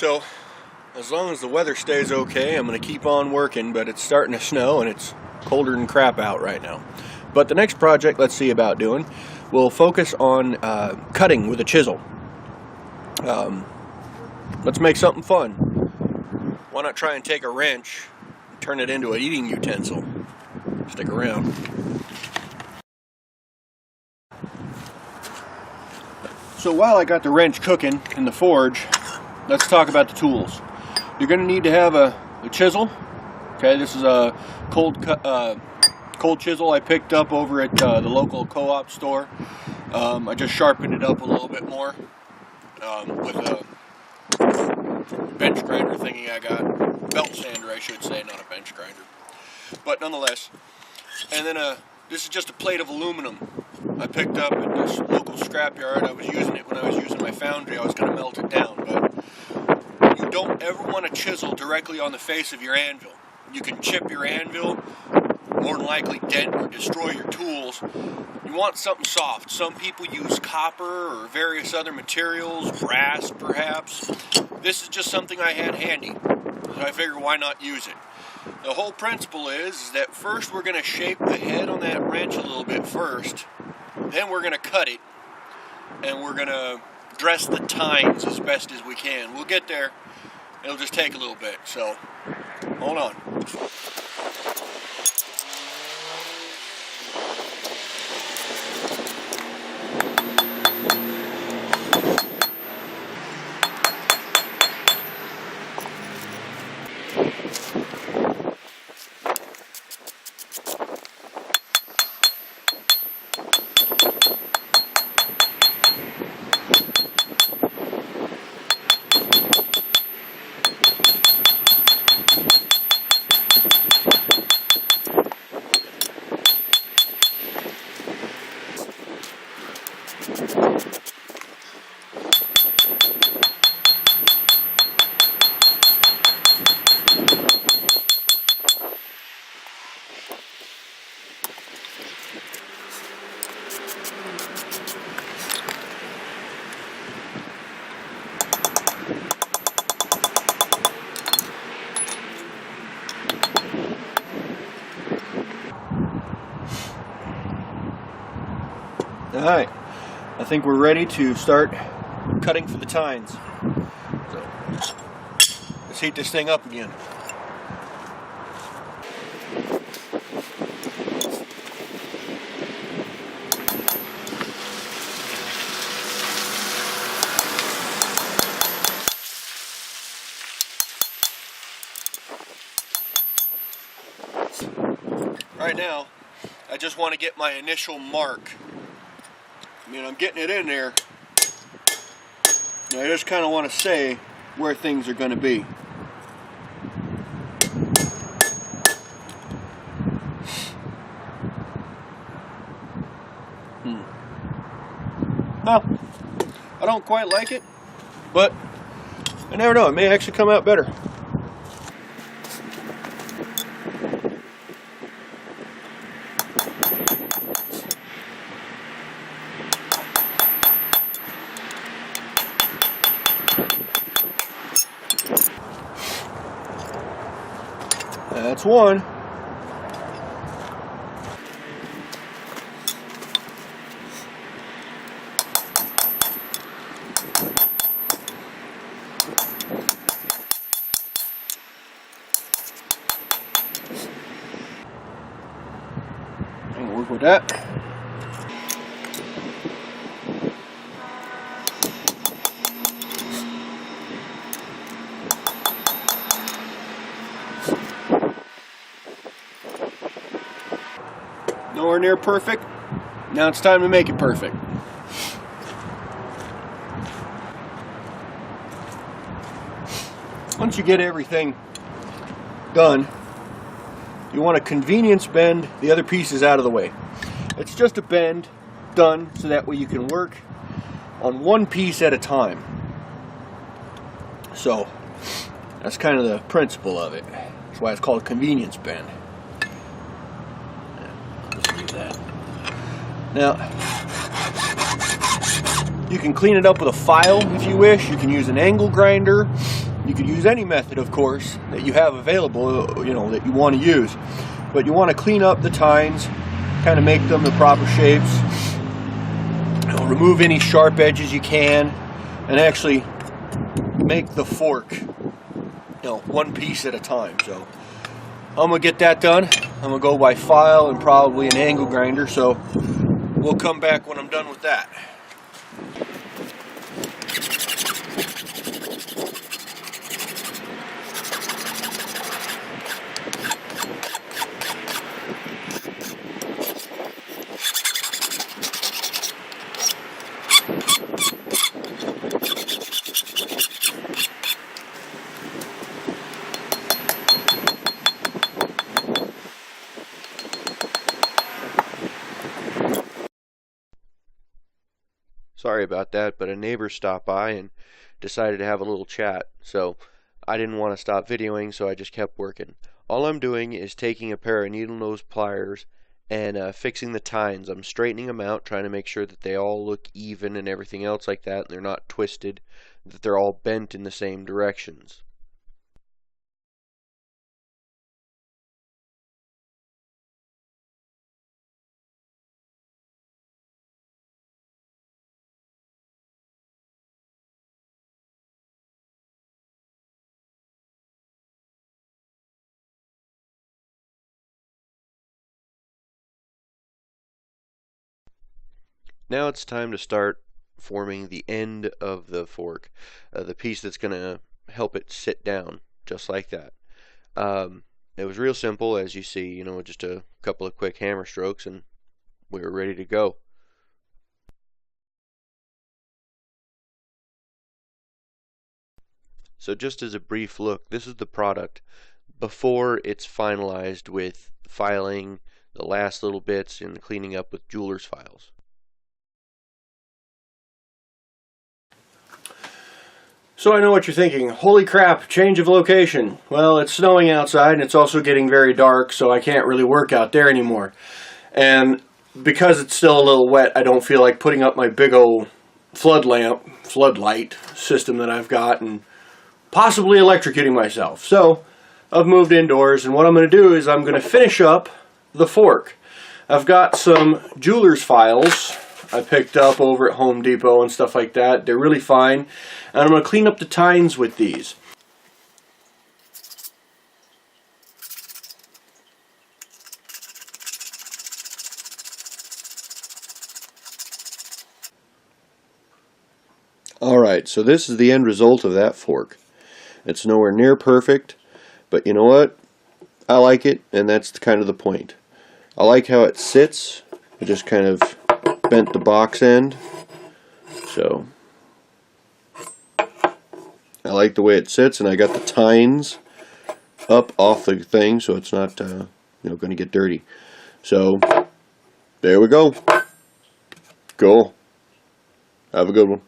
So, as long as the weather stays okay, I'm going to keep on working, but it's starting to snow and it's colder than crap out right now. But the next project let's see about doing, we'll focus on cutting with a chisel. Let's make something fun. Why not try and take a wrench and turn it into an eating utensil? Stick around. So while I got the wrench cooking in the forge, let's talk about the tools. You're going to need to have a chisel. Okay, this is a cold chisel I picked up over at the local co-op store. I just sharpened it up a little bit more with a bench grinder thingy I got. Belt sander, I should say, not a bench grinder. But nonetheless. And then this is just a plate of aluminum I picked up at this local scrapyard. I was using it when I was using my foundry. I was going to melt it down, but you don't ever want to chisel directly on the face of your anvil. You can chip your anvil, more than likely dent or destroy your tools. You want something soft. Some people use copper or various other materials, brass perhaps. This is just something I had handy, so I figured why not use it. The whole principle is that first we're going to shape the head on that wrench a little bit first, then we're going to cut it, and we're going to dress the tines as best as we can. We'll get there. It'll just take a little bit, so hold on. Alright, I think we're ready to start cutting for the tines. So, let's heat this thing up again. Right now, I just want to get my initial mark. I mean, I'm getting it in there. I just kind of want to say where things are going to be. Well, I don't quite like it, but I never know. It may actually come out better. That's one. I'm gonna work with that. Nowhere near perfect. Now it's time to make it perfect. Once you get everything done, you want to convenience bend the other pieces out of the way. It's just a bend done so that way you can work on one piece at a time. So that's kind of the principle of it. That's why it's called a convenience bend. Just leave that. Now, you can clean it up with a file if you wish. You can use an angle grinder. You could use any method, of course, that you have available, you know, that you want to use. But you want to clean up the tines, kind of make them the proper shapes. You know, remove any sharp edges you can, and actually make the fork, you know, one piece at a time. So I'm gonna get that done. I'm gonna go by file and probably an angle grinder. So we'll come back when I'm done with that. Sorry about that, but a neighbor stopped by and decided to have a little chat. So I didn't want to stop videoing, so I just kept working. All I'm doing is taking a pair of needle nose pliers and fixing the tines. I'm straightening them out, trying to make sure that they all look even and everything else like that, and they're not twisted, that they're all bent in the same directions. Now it's time to start forming the end of the fork, the piece that's going to help it sit down, just like that. It was real simple, as you see, you know, just a couple of quick hammer strokes and we were ready to go. So just as a brief look, this is the product before it's finalized with filing the last little bits and cleaning up with jeweler's files. So I know what you're thinking. Holy crap, change of location. Well, it's snowing outside and it's also getting very dark, so I can't really work out there anymore. And because it's still a little wet, I don't feel like putting up my big old floodlight system that I've got and possibly electrocuting myself. So I've moved indoors, and what I'm going to do is I'm going to finish up the fork. I've got some jeweler's files I picked up over at Home Depot and stuff like that. They're really fine. And I'm going to clean up the tines with these. Alright, so this is the end result of that fork. It's nowhere near perfect, but you know what? I like it, and that's kind of the point. I like how it sits. I just kind of bent the box end. So I like the way it sits, and I got the tines up off the thing so it's not you know, going to get dirty. So there we go. Cool. Have a good one.